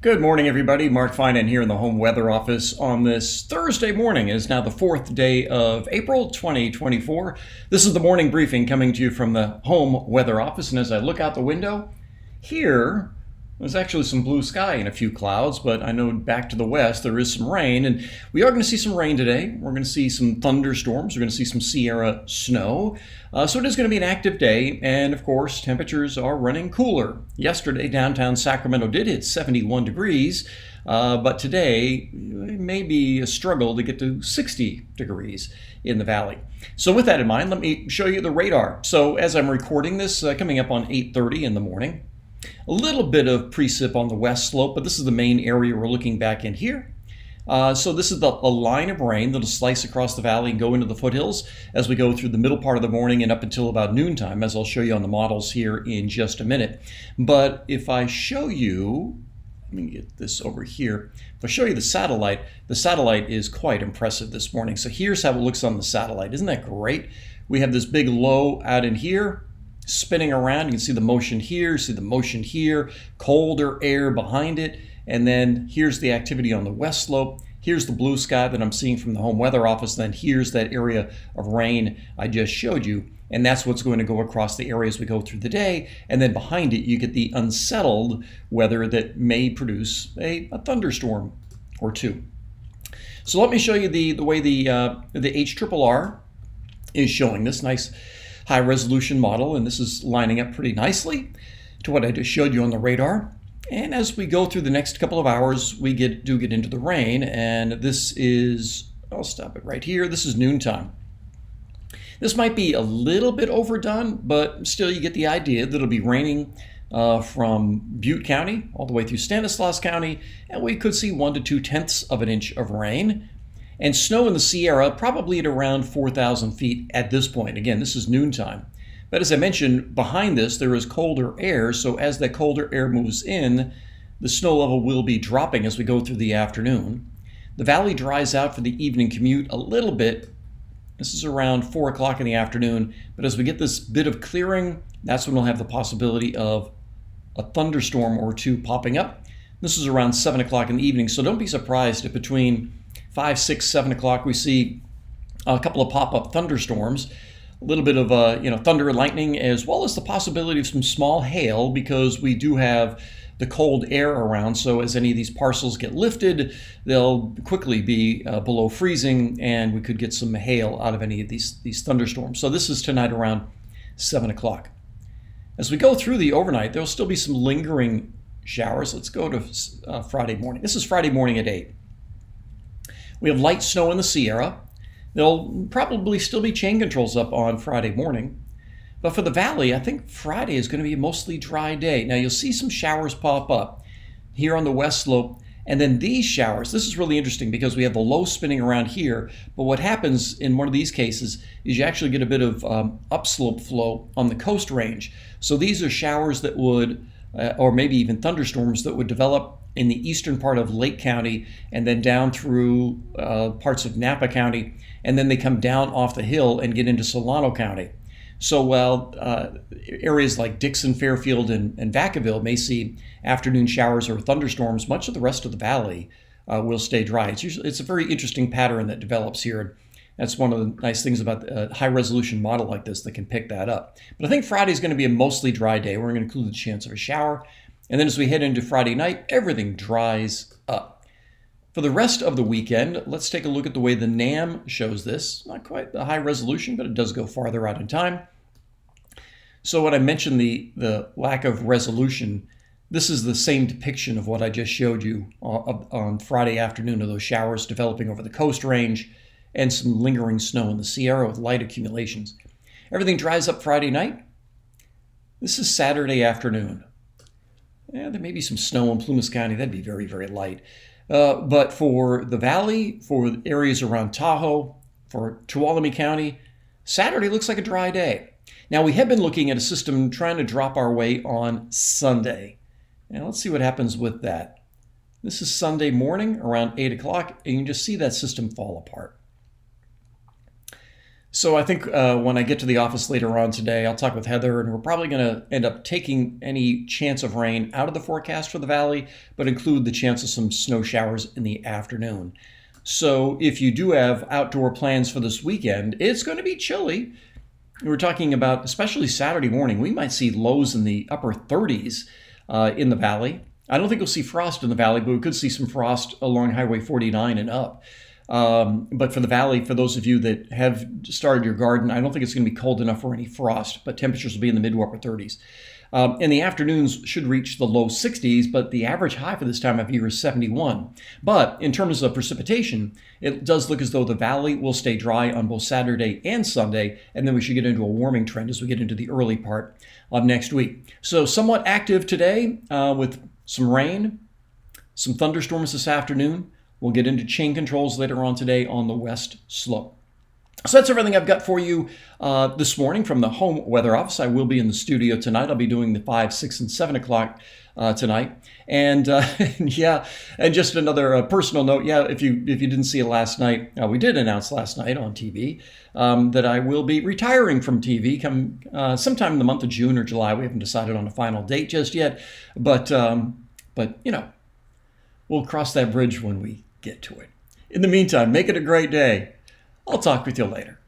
Good morning, everybody. Mark Finan here in the Home Weather Office on this Thursday morning. It is now the 4th day of April 2024. This is the morning briefing coming to you from the Home Weather Office. And as I look out the window, here there's actually some blue sky and a few clouds, but I know back to the west there is some rain. And we are going to see some rain today. We're going to see some thunderstorms. We're going to see some Sierra snow. So it is going to be an active day. And of course, temperatures are running cooler. Yesterday, downtown Sacramento did hit 71 degrees. But today, it may be a struggle to get to 60 degrees in the valley. So with that in mind, let me show you the radar. So as I'm recording this, coming up on 8:30 in the morning, a little bit of precip on the west slope, but this is the main area we're looking back in here. So this is a line of rain that'll slice across the valley and go into the foothills as we go through the middle part of the morning and up until about noontime, as I'll show you on the models here in just a minute. But if I show you, let me get this over here. If I show you the satellite is quite impressive this morning. So here's how it looks on the satellite. Isn't that great? We have this big low out in here, spinning around. You can see the motion here, see the motion here, colder air behind it. And then here's the activity on the west slope. Here's the blue sky that I'm seeing from the Home Weather Office. Then here's that area of rain I just showed you. And that's what's going to go across the area as we go through the day. And then behind it, you get the unsettled weather that may produce a thunderstorm or two. So let me show you the way the HRRR is showing this nice high resolution model, and this is lining up pretty nicely to what I just showed you on the radar. And as we go through the next couple of hours, we do get into the rain, and this is, I'll stop it right here, this is noontime. This might be a little bit overdone, but still you get the idea that it'll be raining from Butte County all the way through Stanislaus County, and we could see 1 to 2/10 of an inch of rain. And snow in the Sierra, probably at around 4,000 feet at this point. Again, this is noontime. But as I mentioned, behind this, there is colder air. So as that colder air moves in, the snow level will be dropping as we go through the afternoon. The valley dries out for the evening commute a little bit. This is around 4 o'clock in the afternoon. But as we get this bit of clearing, that's when we'll have the possibility of a thunderstorm or two popping up. This is around 7 o'clock in the evening. So don't be surprised if between 5, 6, 7 o'clock, we see a couple of pop-up thunderstorms, a little bit of thunder and lightning, as well as the possibility of some small hail, because we do have the cold air around. So as any of these parcels get lifted, they'll quickly be below freezing, and we could get some hail out of any of these thunderstorms. So this is tonight around 7 o'clock. As we go through the overnight, there'll still be some lingering showers. Let's go to Friday morning. This is Friday morning at 8. We have light snow in the Sierra. There'll probably still be chain controls up on Friday morning. But for the valley, I think Friday is going to be a mostly dry day. Now you'll see some showers pop up here on the west slope. And then these showers, this is really interesting because we have the low spinning around here. But what happens in one of these cases is you actually get a bit of upslope flow on the coast range. So these are showers that would, or maybe even thunderstorms that would develop in the eastern part of Lake County and then down through parts of Napa County, and then they come down off the hill and get into Solano County. So while areas like Dixon, Fairfield, and Vacaville may see afternoon showers or thunderstorms, much of the rest of the valley will stay dry. It's a very interesting pattern that develops here. That's one of the nice things about a high-resolution model like this that can pick that up. But I think Friday is going to be a mostly dry day. We're going to include the chance of a shower. And then as we head into Friday night, everything dries up. For the rest of the weekend, let's take a look at the way the NAM shows this. Not quite the high resolution, but it does go farther out in time. So when I mentioned the lack of resolution, this is the same depiction of what I just showed you on Friday afternoon, of those showers developing over the coast range and some lingering snow in the Sierra with light accumulations. Everything dries up Friday night. This is Saturday afternoon. Yeah, there may be some snow in Plumas County. That'd be very, very light. But for the valley, for areas around Tahoe, for Tuolumne County, Saturday looks like a dry day. Now, we have been looking at a system trying to drop our way on Sunday. Now, let's see what happens with that. This is Sunday morning around 8 o'clock, and you can just see that system fall apart. So I think when I get to the office later on today, I'll talk with Heather, and we're probably going to end up taking any chance of rain out of the forecast for the valley, but include the chance of some snow showers in the afternoon. So if you do have outdoor plans for this weekend, it's going to be chilly. We're talking about, especially Saturday morning, we might see lows in the upper 30s in the valley. I don't think we'll see frost in the valley, but we could see some frost along Highway 49 and up. But for the valley, for those of you that have started your garden, I don't think it's going to be cold enough for any frost, but temperatures will be in the mid to upper 30s. And the afternoons should reach the low 60s, but the average high for this time of year is 71. But in terms of precipitation, it does look as though the valley will stay dry on both Saturday and Sunday, and then we should get into a warming trend as we get into the early part of next week. So somewhat active today with some rain, some thunderstorms this afternoon. We'll get into chain controls later on today on the west slope. So that's everything I've got for you this morning from the home weather office. I will be in the studio tonight. I'll be doing the 5, 6, and 7 o'clock tonight. And yeah, and just another personal note. Yeah, if you didn't see it last night, we did announce last night on TV that I will be retiring from TV come sometime in the month of June or July. We haven't decided on a final date just yet, but you know, we'll cross that bridge when we get to it. In the meantime, make it a great day. I'll talk with you later.